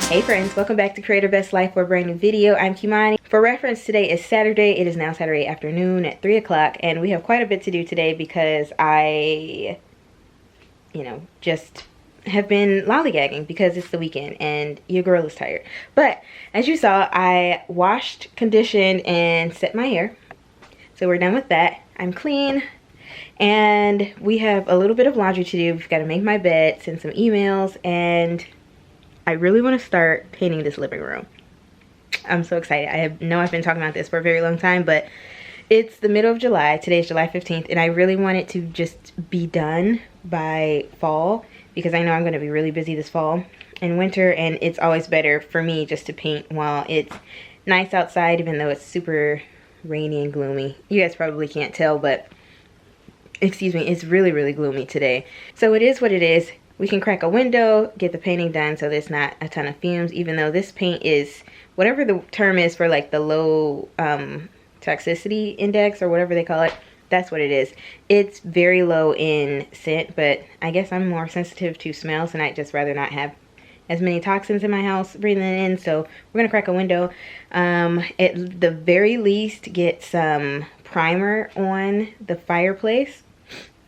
Hey friends, welcome back to Creator Best Life for a brand new video. I'm Kimani. For reference, today is Saturday. It is now Saturday afternoon at 3 o'clock, and we have quite a bit to do today because I, just have been lollygagging because it's the weekend and your girl is tired. But as you saw, I washed, conditioned, and set my hair. So we're done with that. I'm clean, and we have a little bit of laundry to do. We've got to make my bed, send some emails, and I really want to start painting this living room. I'm so excited. I've been talking about this for a very long time, but it's the middle of July. Today's July 15th, and I really want it to just be done by fall because I know I'm going to be really busy this fall and winter, and it's always better for me just to paint while it's nice outside, even though it's super rainy and gloomy. You guys probably can't tell, but excuse me, it's really, really gloomy today. So it is what it is. We can crack a window, get the painting done so there's not a ton of fumes, even though this paint is, whatever the term is for like the low toxicity index or whatever they call it, that's what it is. It's very low in scent, but I guess I'm more sensitive to smells and I'd just rather not have as many toxins in my house breathing in. So we're gonna crack a window. At the very least, get some primer on the fireplace.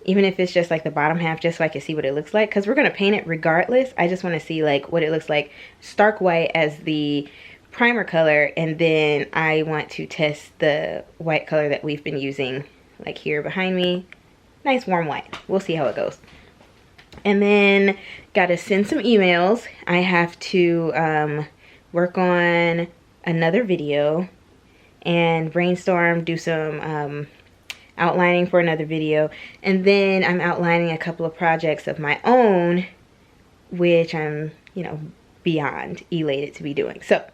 Even if it's just like the bottom half, just so I can see what it looks like, because we're going to paint it regardless. I just want to see like what it looks like stark white as the primer color, and then I want to test the white color that we've been using like here behind me. Nice warm white. We'll see how it goes. And then got to send some emails. I have to work on another video and brainstorm, do some outlining for another video, and then I'm outlining a couple of projects of my own, which I'm, beyond elated to be doing. So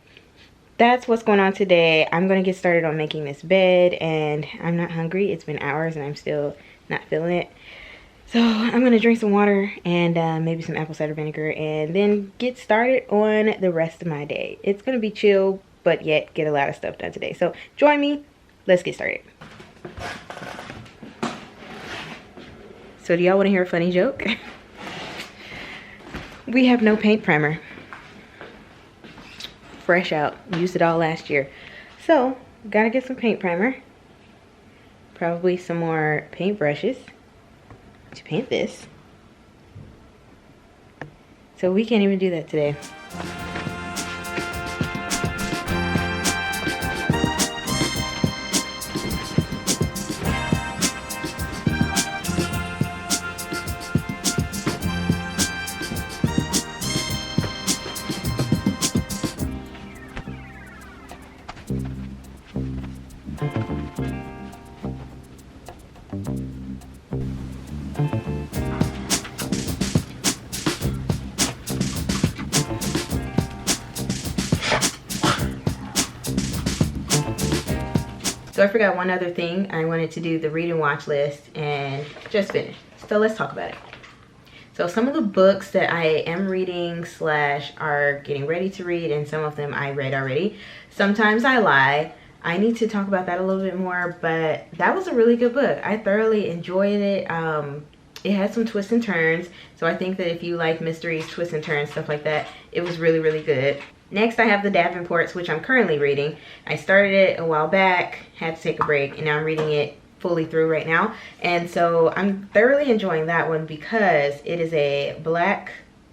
that's what's going on today. I'm going to get started on making this bed, and I'm not hungry. It's been hours and I'm still not feeling it. So I'm going to drink some water and maybe some apple cider vinegar, and then get started on the rest of my day. It's going to be chill, but yet get a lot of stuff done today. So join me. Let's get started. So do y'all want to hear a funny joke? We have no paint primer. Fresh out. Used it all last year. So, gotta get some paint primer. Probably some more paint brushes to paint this. So we can't even do that today. So I forgot one other thing. I wanted to do the read and watch list and just finished. So let's talk about it. So some of the books that I am reading slash are getting ready to read, and some of them I read already. Sometimes I lie. I need to talk about that a little bit more, but that was a really good book. I thoroughly enjoyed it. It had some twists and turns. So I think that if you like mysteries, twists and turns, stuff like that, it was really, really good. Next, I have the Davenports, which I'm currently reading. I started it a while back, had to take a break, and now I'm reading it fully through right now. And so I'm thoroughly enjoying that one because it is a black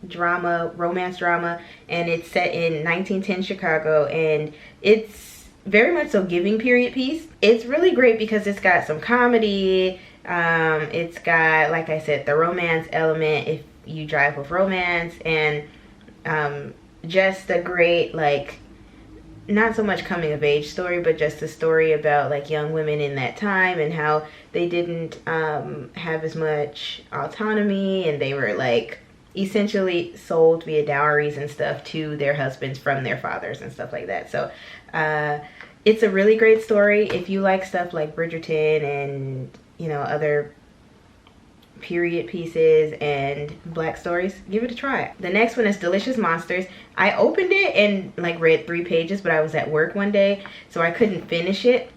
drama, romance drama, and it's set in 1910 Chicago, and it's very much so giving period piece. It's really great because it's got some comedy, It's got, like I said, the romance element if you drive with romance, and just a great, like, not so much coming of age story, but just a story about like young women in that time and how they didn't have as much autonomy, and they were like essentially sold via dowries and stuff to their husbands from their fathers and stuff like that. So it's a really great story. If you like stuff like Bridgerton and, you know, other period pieces and black stories, give it a try. The next one is Delicious Monsters. I opened it and like read 3 pages, but I was at work one day, so I couldn't finish it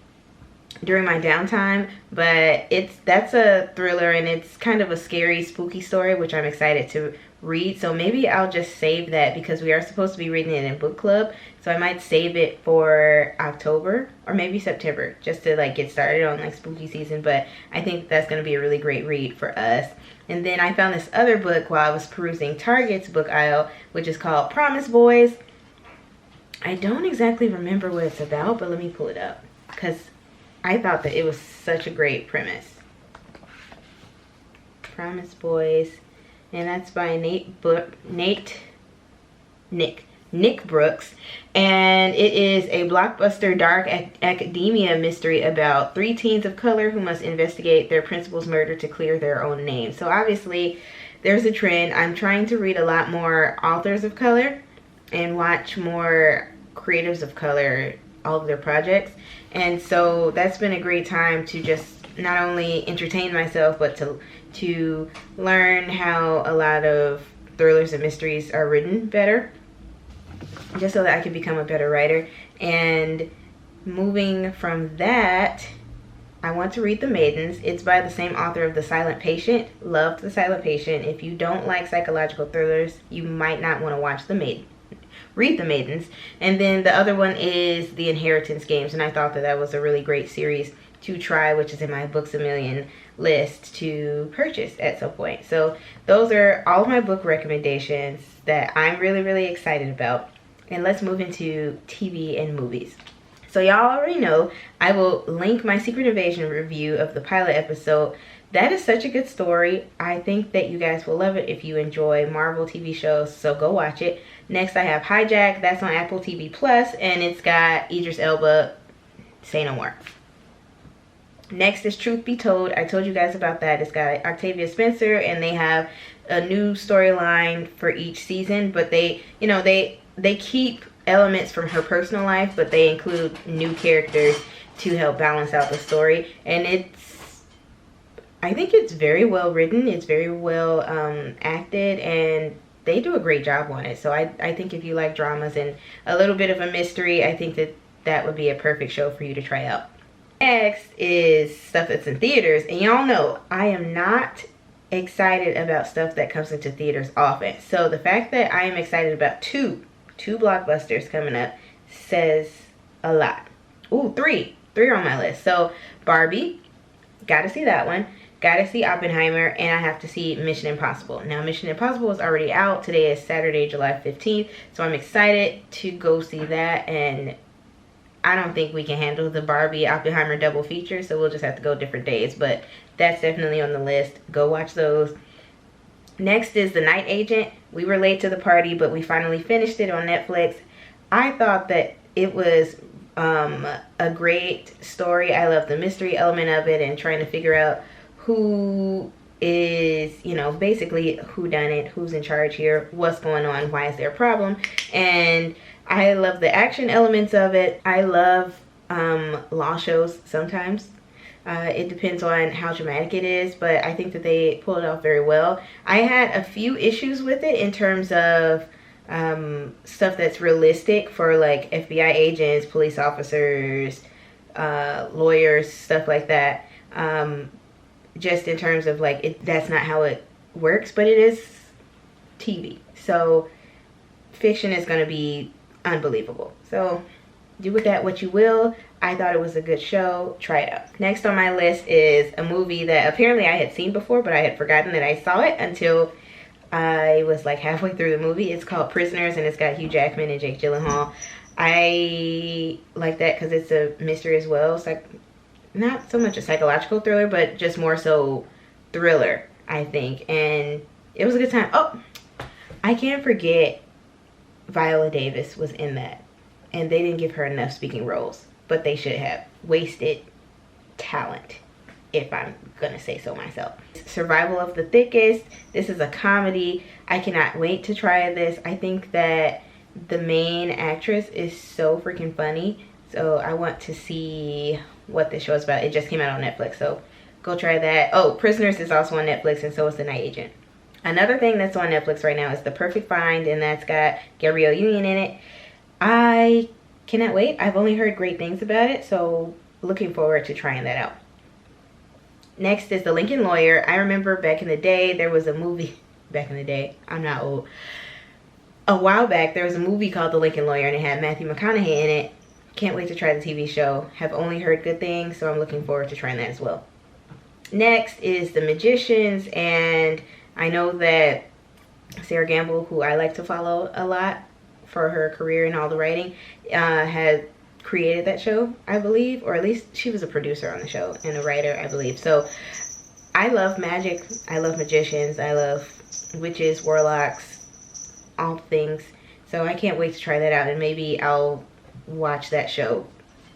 during my downtime. But that's a thriller, and it's kind of a scary, spooky story, which I'm excited to read. So maybe I'll just save that, because we are supposed to be reading it in book club, so I might save it for October or maybe September, just to like get started on like spooky season. But I think that's going to be a really great read for us. And then I found this other book while I was perusing Target's book aisle, which is called Promise Boys. I don't exactly remember what it's about, but let me pull it up, because I thought that it was such a great premise. Promise Boys, and that's by Nick Brooks, and it is a blockbuster dark academia mystery about 3 teens of color who must investigate their principal's murder to clear their own name. So obviously there's a trend. I'm trying to read a lot more authors of color and watch more creatives of color, all of their projects, and so that's been a great time to just not only entertain myself, but to learn how a lot of thrillers and mysteries are written better, just so that I can become a better writer. And moving from that, I want to read The Maidens. It's by the same author of The Silent Patient. Loved The Silent Patient. If you don't like psychological thrillers, you might not want to watch read The Maidens. And then the other one is The Inheritance Games, and I thought that was a really great series to try, which is in my Books A Million list to purchase at some point. So those are all of my book recommendations that I'm really, really excited about. And let's move into TV and movies. So y'all already know I will link my Secret Invasion review of the pilot episode. That is such a good story. I think that you guys will love it if you enjoy Marvel TV shows, so go watch it. Next I have Hijack. That's on Apple TV Plus, and it's got Idris Elba. Say no more. Next is Truth Be Told. I told you guys about that. It's got Octavia Spencer, and they have a new storyline for each season, but they keep elements from her personal life, but they include new characters to help balance out the story. And I think it's very well written. It's very well acted, and they do a great job on it. So I think if you like dramas and a little bit of a mystery, I think that would be a perfect show for you to try out. Next is stuff that's in theaters, and y'all know I am not excited about stuff that comes into theaters often. So the fact that I am excited about two blockbusters coming up says a lot. Ooh, three are on my list. So Barbie, gotta see that one. Gotta see Oppenheimer, and I have to see Mission Impossible. Now Mission Impossible is already out. Today is Saturday, July 15th. So I'm excited to go see that, and I don't think we can handle the Barbie Oppenheimer double feature, so we'll just have to go different days. But that's definitely on the list. Go watch those. Next is The Night Agent. We were late to the party, but we finally finished it on Netflix. I thought that it was a great story. I love the mystery element of it and trying to figure out who is, basically who done it, who's in charge here, what's going on, why is there a problem. And I love the action elements of it. I love law shows sometimes. It depends on how dramatic it is, but I think that they pull it off very well. I had a few issues with it in terms of stuff that's realistic for like FBI agents, police officers, lawyers, stuff like that. Just in terms of like, that's not how it works, but it is TV. So fiction is going to be unbelievable. So do with that what you will. I thought it was a good show. Try it out. Next on my list is a movie that apparently I had seen before, but I had forgotten that I saw it until I was like halfway through the movie. It's called Prisoners, and it's got Hugh Jackman and Jake Gyllenhaal. I like that because it's a mystery as well. It's like not so much a psychological thriller, but just more so thriller, I think. And it was a good time. Oh, I can't forget Viola Davis was in that. And they didn't give her enough speaking roles, but they should have. Wasted talent, if I'm gonna say so myself. Survival of the Thickest. This is a comedy. I cannot wait to try this. I think that the main actress is so freaking funny. So I want to see what this show is about. It just came out on Netflix, so go try that. Oh, Prisoners is also on Netflix, and so is The Night Agent. Another thing that's on Netflix right now is The Perfect Find, and that's got Gabrielle Union in it. I cannot wait. I've only heard great things about it, so looking forward to trying that out. Next is The Lincoln Lawyer. I remember back in the day, there was a movie, back in the day, I'm not old. A while back, there was a movie called The Lincoln Lawyer, and it had Matthew McConaughey in it. Can't wait to try the TV show. Have only heard good things, so I'm looking forward to trying that as well. Next is The Magicians, and I know that Sarah Gamble, who I like to follow a lot for her career and all the writing, had created that show, I believe, or at least she was a producer on the show and a writer, I believe. So I love magic, I love magicians, I love witches, warlocks, all things. So I can't wait to try that out, and maybe I'll watch that show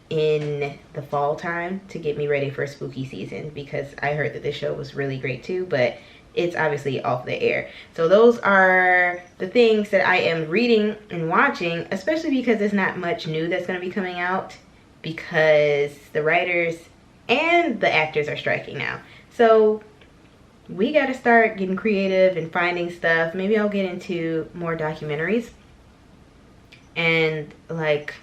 in the fall time to get me ready for spooky season, because I heard that this show was really great too, but it's obviously off the air. So those are the things that I am reading and watching, especially because there's not much new that's going to be coming out because the writers and the actors are striking now. So we got to start getting creative and finding stuff. Maybe I'll get into more documentaries and, like,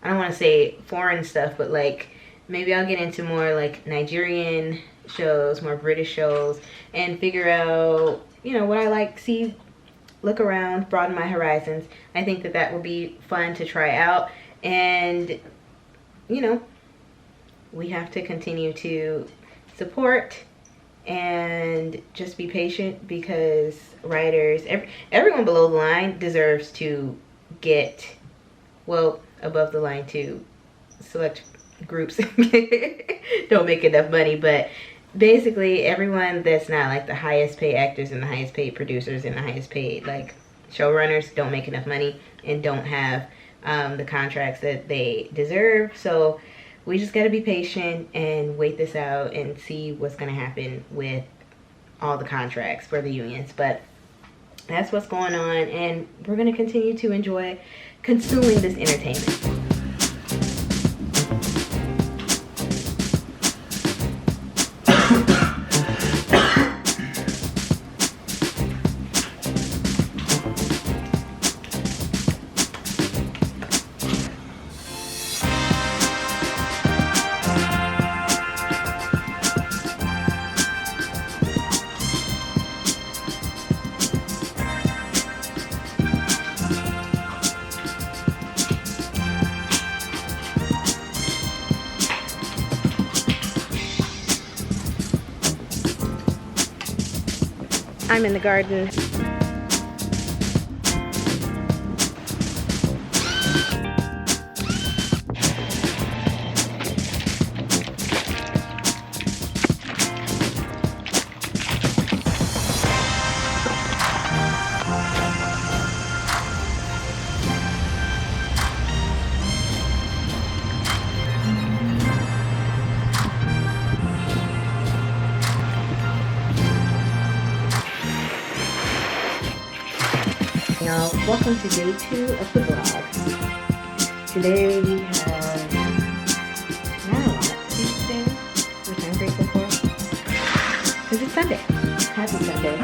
I don't want to say foreign stuff, but like maybe I'll get into more like Nigerian shows, more British shows, and figure out, you know, what I like, see, look around, broaden my horizons. I think that that would be fun to try out. And, you know, we have to continue to support and just be patient, because writers, everyone below the line deserves to get, well, above the line to select groups don't make enough money, but basically everyone that's not like the highest paid actors and the highest paid producers and the highest paid like showrunners don't make enough money and don't have the contracts that they deserve. So we just got to be patient and wait this out and see what's going to happen with all the contracts for the unions. But that's what's going on, and we're going to continue to enjoy consuming this entertainment. I'm in the garden. Y'all, welcome to day 2 of the vlog. Today we have not a lot to do today, which I'm grateful for, because it's Sunday. Happy Sunday.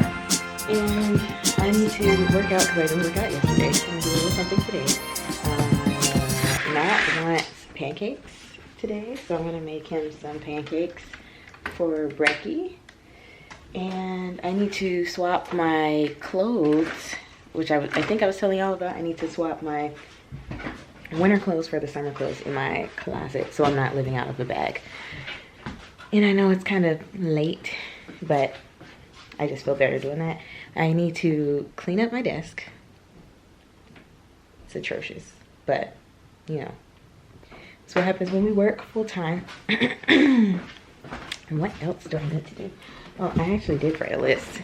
And I need to work out because I didn't work out yesterday. So I'm going to do a little something today. Matt wants pancakes today, so I'm going to make him some pancakes for brekkie. And I need to swap my clothes, which I think I was telling y'all about. I need to swap my winter clothes for the summer clothes in my closet, so I'm not living out of the bag. And I know it's kind of late, but I just feel better doing that. I need to clean up my desk. It's atrocious, but you know, That's what happens when we work full time. And what else do I need to do? Oh, I actually did write a list.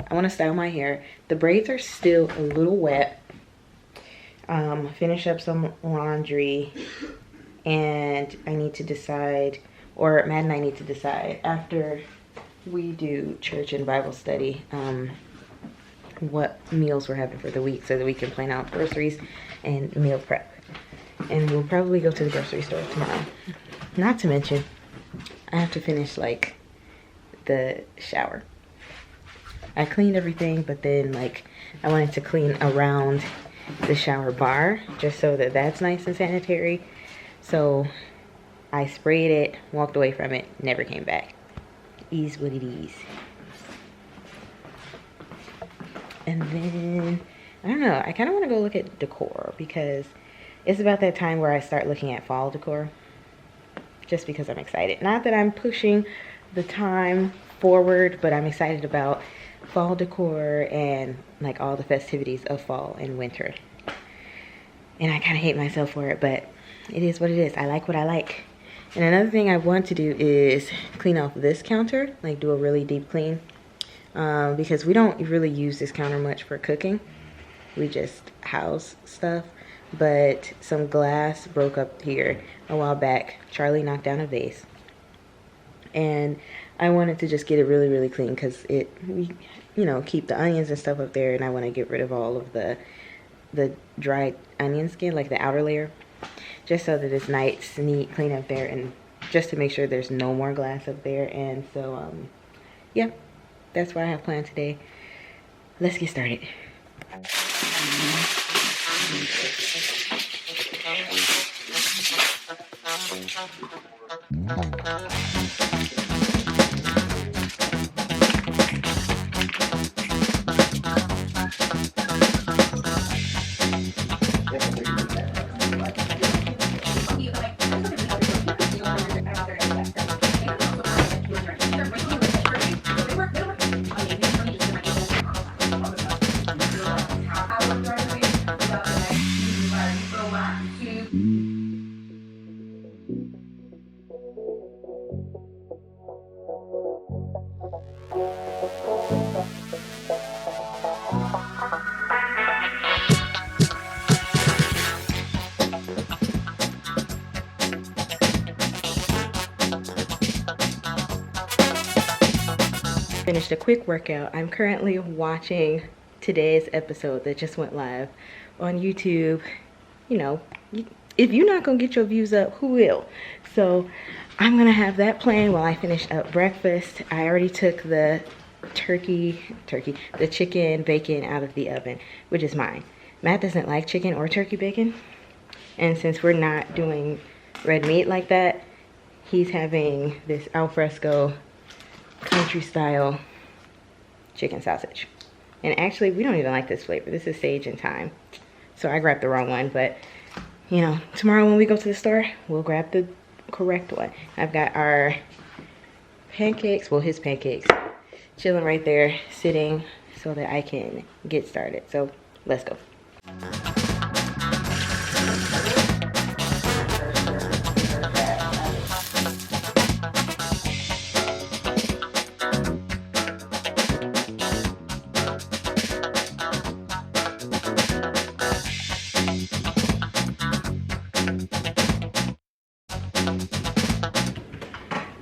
I want to style my hair. The braids are still a little wet. Finish up some laundry, and I need to decide, or Matt and I need to decide after we do church and Bible study, what meals we're having for the week so that we can plan out groceries and meal prep. And we'll probably go to the grocery store tomorrow. Not to mention, I have to finish like the shower. I cleaned everything, but then like I wanted to clean around the shower bar just so that that's nice and sanitary. So I sprayed it, walked away from it, never came back. Is what it is. And then I don't know, I kind of want to go look at decor because it's about that time where I start looking at fall decor, just because I'm excited. Not that I'm pushing the time forward, but I'm excited about fall decor and like all the festivities of fall and winter. And I kind of hate myself for it, but it is what it is. I like what I like. And another thing I want to do is clean off this counter, like do a really deep clean, because we don't really use this counter much for cooking. We just house stuff. But some glass broke up here a while back. Charlie knocked down a vase, and I wanted to just get it really, really clean because we keep the onions and stuff up there, and I want to get rid of all of the dried onion skin, like the outer layer, just so that it's nice, neat, clean up there, and just to make sure there's no more glass up there. And so, yeah, that's what I have planned today. Let's get started. Finished a quick workout. I'm currently watching today's episode that just went live on YouTube. You know, if you're not gonna get your views up, who will? So I'm gonna have that playing while I finish up breakfast. I already took the the chicken bacon out of the oven, which is mine. Matt doesn't like chicken or turkey bacon, and since we're not doing red meat like that, he's having this alfresco country style chicken sausage. And actually, we don't even like this flavor. This is sage and thyme. So I grabbed the wrong one, but you know, tomorrow when we go to the store, we'll grab the correct one. I've got our pancakes, well, his pancakes, chilling right there, sitting so that I can get started. So let's go.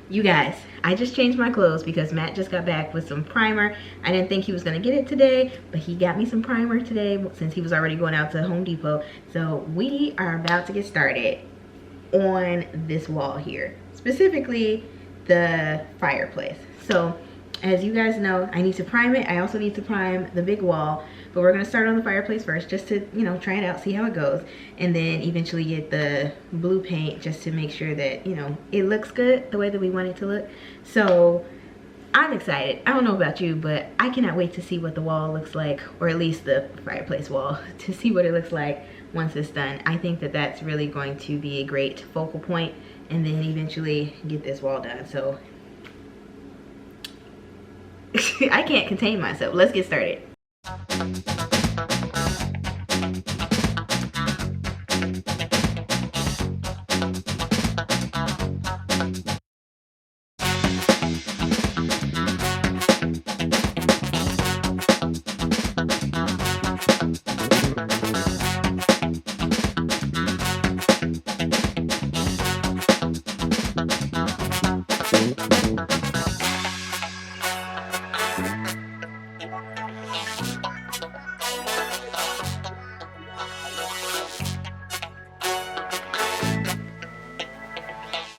You guys, I just changed my clothes because Matt just got back with some primer. I didn't think he was gonna get it today, but he got me some primer today since he was already going out to Home Depot. So we are about to get started on this wall here, specifically the fireplace. So as you guys know, I need to prime it. I also need to prime the big wall, but we're gonna start on the fireplace first just to, you know, try it out, see how it goes, and then eventually get the blue paint just to make sure that, you know, it looks good the way that we want it to look. So I'm excited. I don't know about you, but I cannot wait to see what the wall looks like, or at least the fireplace wall, to see what it looks like once it's done. I think that that's really going to be a great focal point, and then eventually get this wall done. So I can't contain myself. Let's get started.